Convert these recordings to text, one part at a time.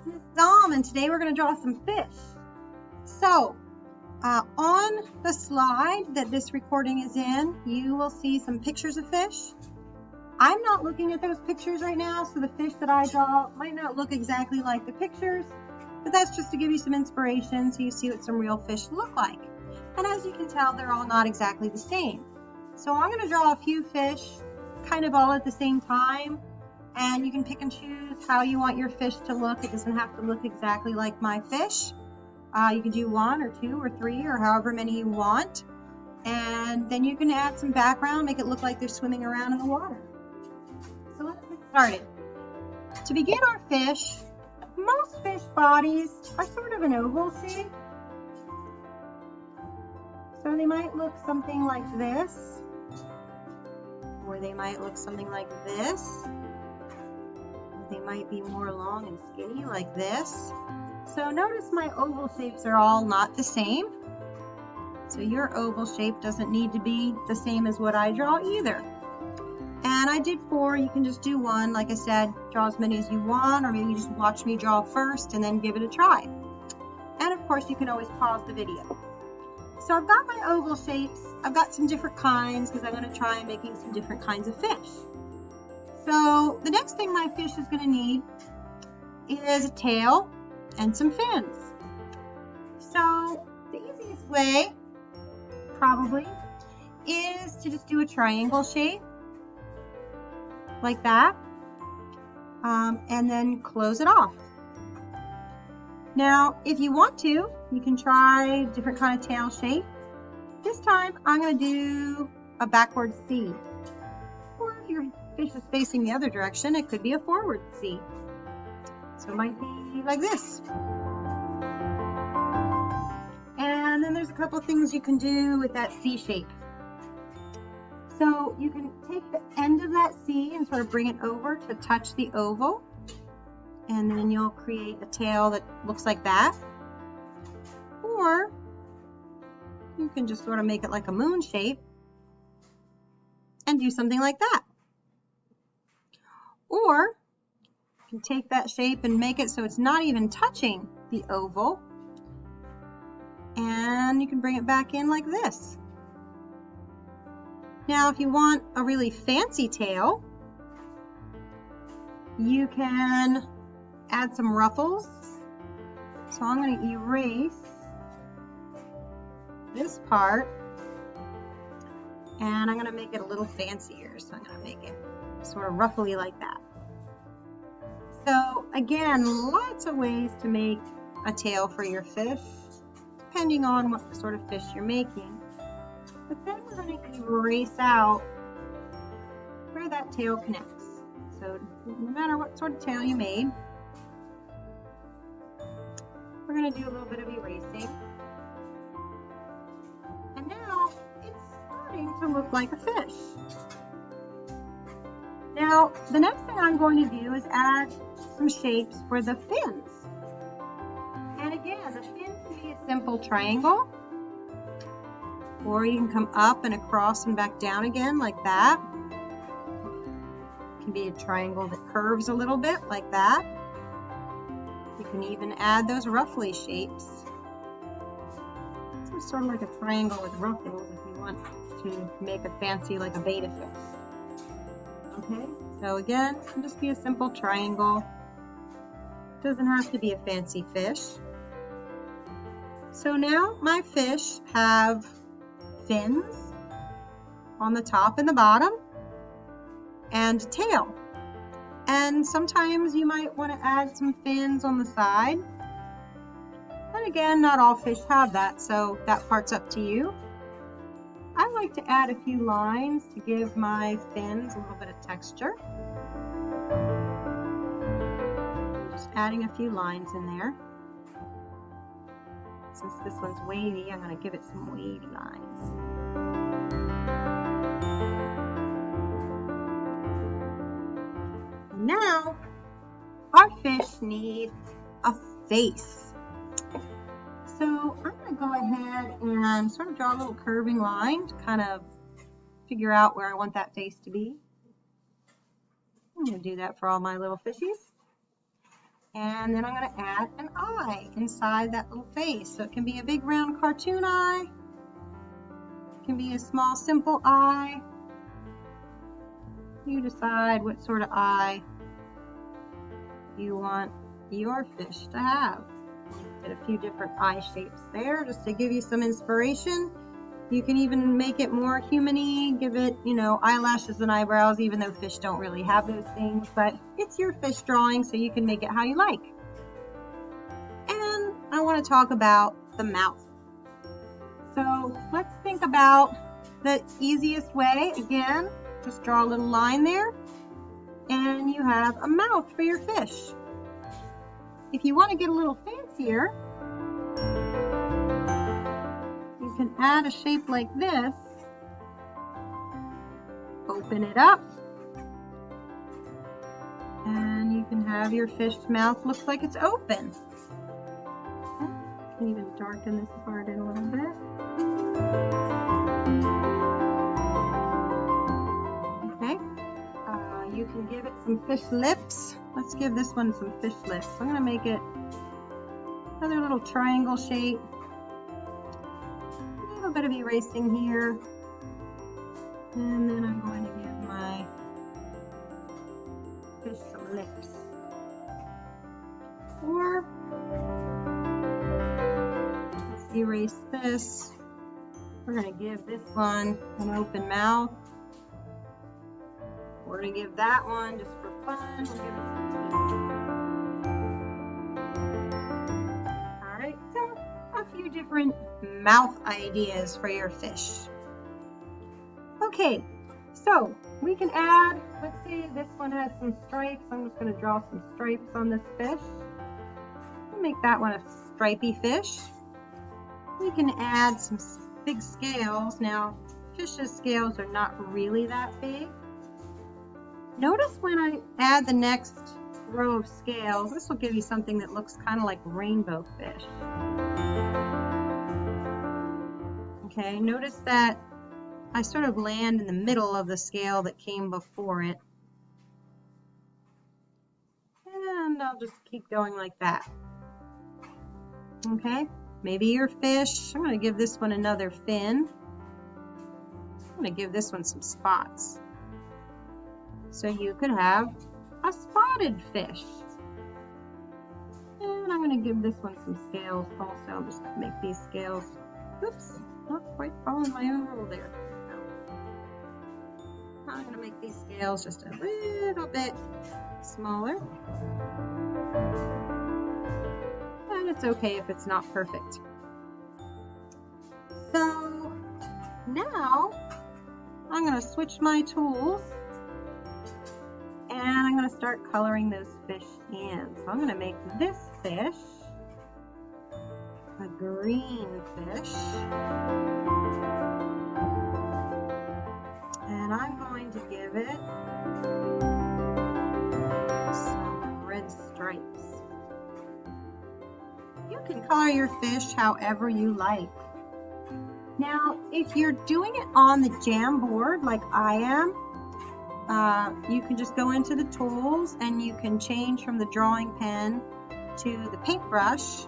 Miss Dom, and today we're going to draw some fish. So, on the slide that this recording is in, you will see some pictures of fish. I'm not looking at those pictures right now, so the fish that I draw might not look exactly like the pictures, but that's just to give you some inspiration so you see what some real fish look like. And as you can tell, they're all not exactly the same. So I'm going to draw a few fish kind of all at the same time, and you can pick and choose how you want your fish to look. It doesn't have to look exactly like my fish. You can do 1 or 2 or 3 or however many you want, and then you can add some background, make it look like they're swimming around in the water. So let's get started. To begin our fish, most fish bodies are sort of an oval shape. So they might look something like this, or they might look something like this. They might be more long and skinny like this. So notice my oval shapes are all not the same. So your oval shape doesn't need to be the same as what I draw either. And I did 4, you can just do 1. Like I said, draw as many as you want, or maybe you just watch me draw first and then give it a try. And of course, you can always pause the video. So I've got my oval shapes. I've got some different kinds because I'm going to try making some different kinds of fish. So the next thing my fish is going to need is a tail and some fins. So the easiest way probably is to just do a triangle shape like that, and then close it off. Now if you want to, you can try different kind of tail shape. This time I'm going to do a backward C, or if your fish is facing the other direction, it could be a forward C. So it might be like this. And then there's a couple things you can do with that C shape. So you can take the end of that C and sort of bring it over to touch the oval. And then you'll create a tail that looks like that. Or you can just sort of make it like a moon shape and do something like that. Or you can take that shape and make it so it's not even touching the oval. And you can bring it back in like this. Now, if you want a really fancy tail, you can add some ruffles. So I'm going to erase this part, and I'm going to make it a little fancier. So I'm going to make it sort of ruffly like that. So again, lots of ways to make a tail for your fish, depending on what sort of fish you're making. But then we're going to erase out where that tail connects. So no matter what sort of tail you made, we're going to do a little bit of erasing. And now it's starting to look like a fish. Now, the next thing I'm going to do is add some shapes for the fins. And again, the fin can be a simple triangle, or you can come up and across and back down again like that. It can be a triangle that curves a little bit like that. You can even add those ruffly shapes. So it's sort of like a triangle with ruffles if you want to make a fancy like a betta fish. Okay, so again, it can just be a simple triangle. It doesn't have to be a fancy fish. So now my fish have fins on the top and the bottom, and a tail. And sometimes you might want to add some fins on the side. And again, not all fish have that, so that part's up to you. I like to add a few lines to give my fins a little bit of texture. Just adding a few lines in there. Since this one's wavy, I'm going to give it some wavy lines. Now, our fish need a face. So I'm going to go ahead and sort of draw a little curving line to kind of figure out where I want that face to be. I'm going to do that for all my little fishies. And then I'm going to add an eye inside that little face. So it can be a big round cartoon eye. It can be a small simple eye. You decide what sort of eye you want your fish to have. Get a few different eye shapes there just to give you some inspiration. You can even make it more human-y, give it, you know, eyelashes and eyebrows, even though fish don't really have those things, but it's your fish drawing, so you can make it how you like. And I want to talk about the mouth. So let's think about the easiest way. Again, just draw a little line there, and you have a mouth for your fish. If you want to get a little fancier, you can add a shape like this. Open it up, and you can have your fish's mouth look like it's open. You can even darken this part in a little bit. Okay, you can give it some fish lips. Let's give this one some fish lips. I'm going to make it another little triangle shape. A little bit of erasing here. And then I'm going to give my fish some lips. Or let's erase this. We're going to give this one an open mouth. We're going to give that one, just for fun, we'll give it some teeth. Alright, so a few different mouth ideas for your fish. Okay, so we can add, let's say this one has some stripes. I'm just going to draw some stripes on this fish. We'll make that one a stripy fish. We can add some big scales. Now, fish's scales are not really that big. Notice when I add the next row of scales, this will give you something that looks kind of like rainbow fish. Okay, notice that I sort of land in the middle of the scale that came before it. And I'll just keep going like that. Okay, maybe your fish, I'm going to give this one another fin. I'm going to give this one some spots. So you could have a spotted fish. And I'm going to give this one some scales also. I'll just make these scales, oops, not quite following my own rule there. I'm going to make these scales just a little bit smaller. And it's okay if it's not perfect. So now I'm going to switch my tools. And I'm going to start coloring those fish in. So I'm going to make this fish a green fish. And I'm going to give it some red stripes. You can color your fish however you like. Now, if you're doing it on the Jamboard like I am, you can just go into the tools and you can change from the drawing pen to the paintbrush,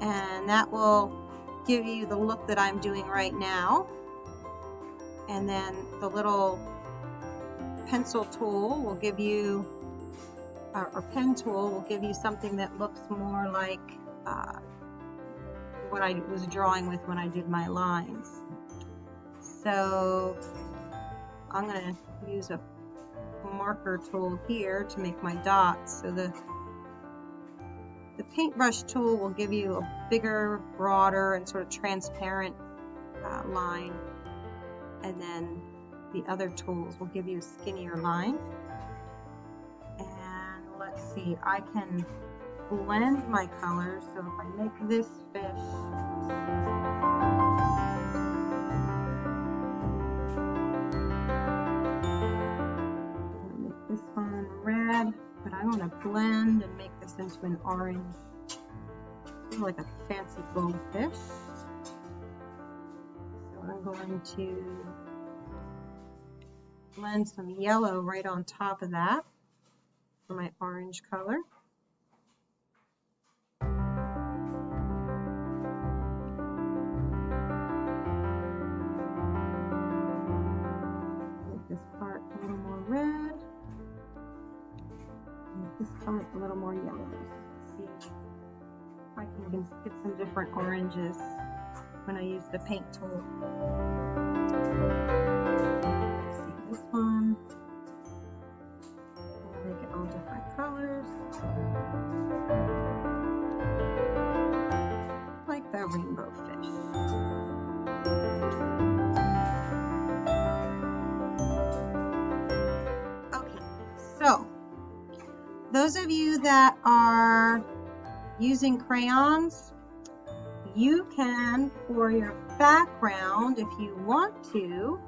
and that will give you the look that I'm doing right now. And then the little pencil tool will give you, or pen tool will give you something that looks more like what I was drawing with when I did my lines. So I'm going to use a marker tool here to make my dots. So the paintbrush tool will give you a bigger, broader, and sort of transparent line. And then the other tools will give you a skinnier line. And let's see, I can blend my colors. So if I make this fish red, but I want to blend and make this into an orange, like a fancy goldfish. So I'm going to blend some yellow right on top of that for my orange color. some a little more yellows. Let's see if I can get some different oranges when I use the paint tool. Let's see this one. I'll make it all different colors. Like the rainbow fish. Okay, so those of you that are using crayons, you can, for your background, if you want to,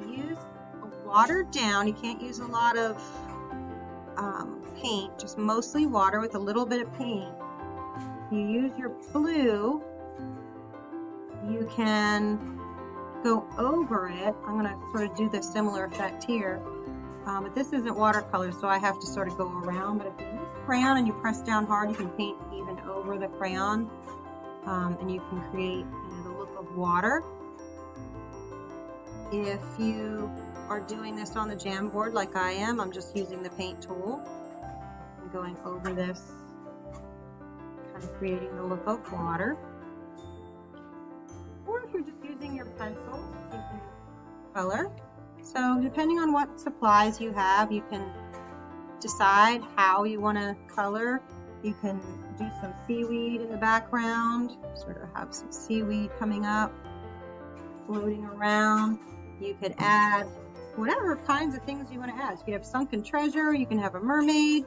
use a watered down, you can't use a lot of paint, just mostly water with a little bit of paint. If you use your blue, you can go over it. I'm going to sort of do the similar effect here, but this isn't watercolor, so I have to sort of go around. But if you use crayon and you press down hard, you can paint even over the crayon, and you can create the look of water. If you are doing this on the Jamboard like I am, I'm just using the paint tool and going over this, kind of creating the look of water. Or if you're just using your pencils, you can color. So depending on what supplies you have, you can decide how you want to color. You can do some seaweed in the background, sort of have some seaweed coming up, floating around. You could add whatever kinds of things you want to add. So you have sunken treasure, you can have a mermaid,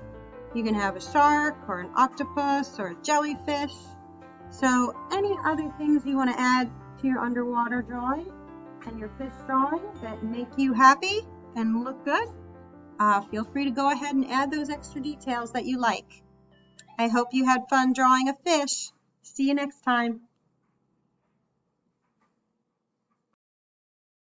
you can have a shark or an octopus or a jellyfish. So any other things you want to add to your underwater drawing and your fish drawing that make you happy and look good, feel free to go ahead and add those extra details that you like. I hope you had fun drawing a fish. See you next time.